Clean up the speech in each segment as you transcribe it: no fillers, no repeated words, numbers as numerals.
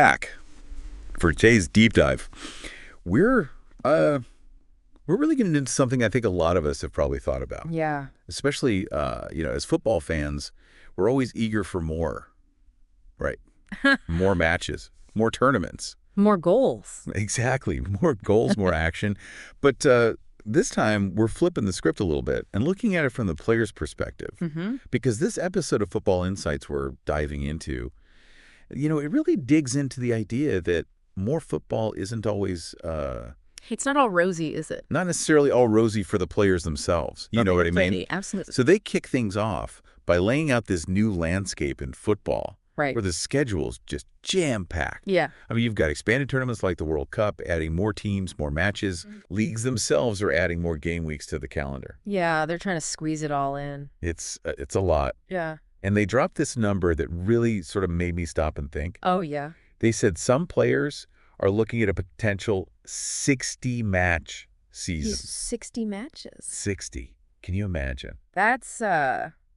Back for today's deep dive. We're really getting into something I think a lot of us have probably thought about. Yeah. Especially as football fans, we're always eager for more, right? More matches, more tournaments. More goals. Exactly. More goals, more action. But this time we're flipping the script a little bit and looking at it from the player's perspective. Because this episode of Football Insights we're diving into, it really digs into the idea that more football isn't always It's not all rosy, is it? not necessarily all rosy for the players themselves. You know what I mean? Absolutely. So they kick things off by laying out this new landscape in football Right. where the schedule's just jam-packed. Yeah. I mean, you've got expanded tournaments like the World Cup, adding more teams, more matches. Leagues themselves are adding more game weeks to the calendar. Yeah, they're trying to squeeze it all in. It's a lot. Yeah. And they dropped this number that really sort of made me stop and think. Oh, yeah. They said some players are looking at a potential 60-match season. 60 matches. 60. Can you imagine?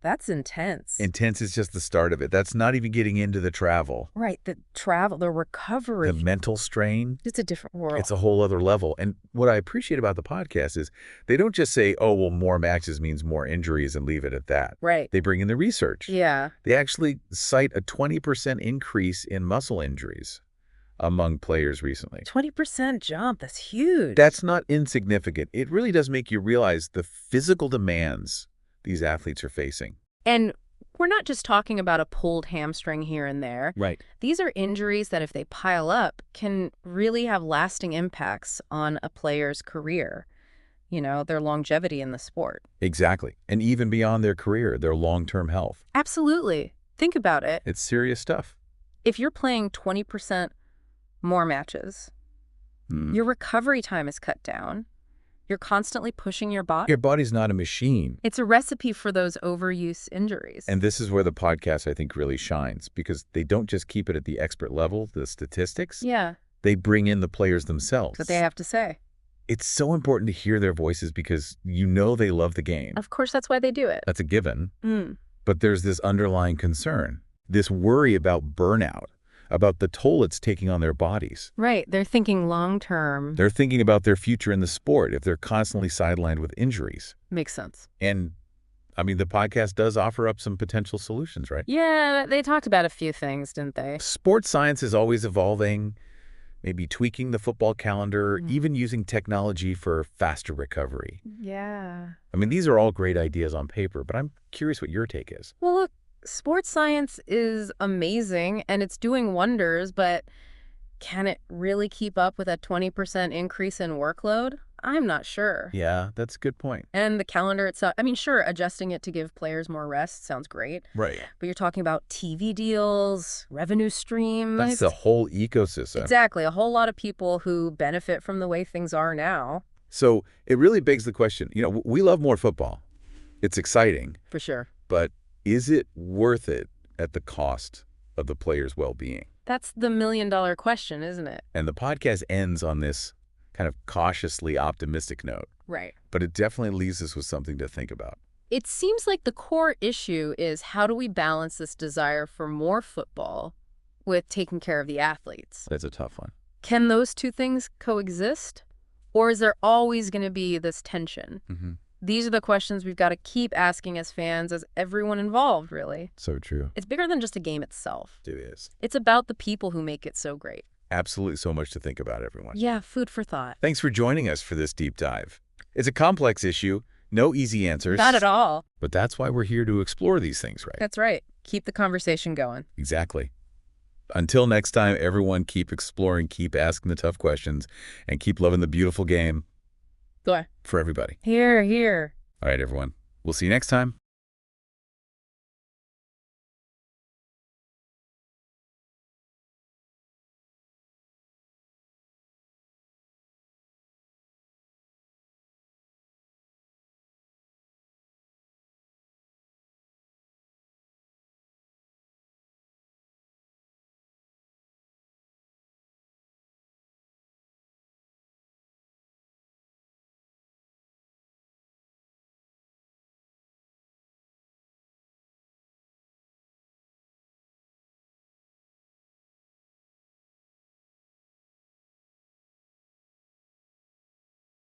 That's intense. Intense is just the start of it. That's not even getting into the travel. Right. The travel, the recovery. The mental strain. It's a different world. It's a whole other level. And what I appreciate about the podcast is they don't just say, oh, well, more matches means more injuries and leave it at that. Right. They bring in the research. Yeah. They actually cite a 20% increase in muscle injuries among players recently. 20% jump. That's huge. That's not insignificant. It really does make you realize the physical demands these athletes are facing. And we're not just talking about a pulled hamstring here and there. Right. These are injuries that, if they pile up, can really have lasting impacts on a player's career, their longevity in the sport. Exactly. And even beyond their career, their long-term health. Absolutely. Think about it. It's serious stuff. If you're playing 20% more matches, your recovery time is cut down. You're constantly pushing your body. Your body's not a machine. It's a recipe for those overuse injuries. And this is where the podcast, I think, really shines, because they don't just keep it at the expert level, the statistics. Yeah. They bring in the players themselves. What they have to say. It's so important to hear their voices because they love the game. Of course, that's why they do it. That's a given. But there's this underlying concern, this worry about burnout, about the toll it's taking on their bodies. Right. They're thinking long-term. They're thinking about their future in the sport if they're constantly sidelined with injuries. Makes sense. And, the podcast does offer up some potential solutions, right? Yeah, they talked about a few things, didn't they? Sports science is always evolving, maybe tweaking the football calendar, even using technology for faster recovery. Yeah. These are all great ideas on paper, but I'm curious what your take is. Well, look, sports science is amazing and it's doing wonders, but can it really keep up with a 20% increase in workload? I'm not sure. Yeah, that's a good point. And the calendar itself, sure, adjusting it to give players more rest sounds great. Right. But you're talking about TV deals, revenue streams. That's the whole ecosystem. Exactly. A whole lot of people who benefit from the way things are now. So it really begs the question, we love more football. It's exciting. For sure. But is it worth it at the cost of the player's well-being? That's the million-dollar question, isn't it? And the podcast ends on this kind of cautiously optimistic note. Right. But it definitely leaves us with something to think about. It seems like the core issue is, how do we balance this desire for more football with taking care of the athletes? That's a tough one. Can those two things coexist? Or is there always going to be this tension? These are the questions we've got to keep asking as fans, as everyone involved, really. So true. It's bigger than just a game itself. It is. It's about the people who make it so great. Absolutely so much to think about, everyone. Yeah, food for thought. Thanks for joining us for this deep dive. It's a complex issue, no easy answers. Not at all. But that's why we're here to explore these things, right? That's right. Keep the conversation going. Exactly. Until next time, everyone, keep exploring, keep asking the tough questions, and keep loving the beautiful game. Go ahead. For everybody. Here, here. All right, everyone. We'll see you next time.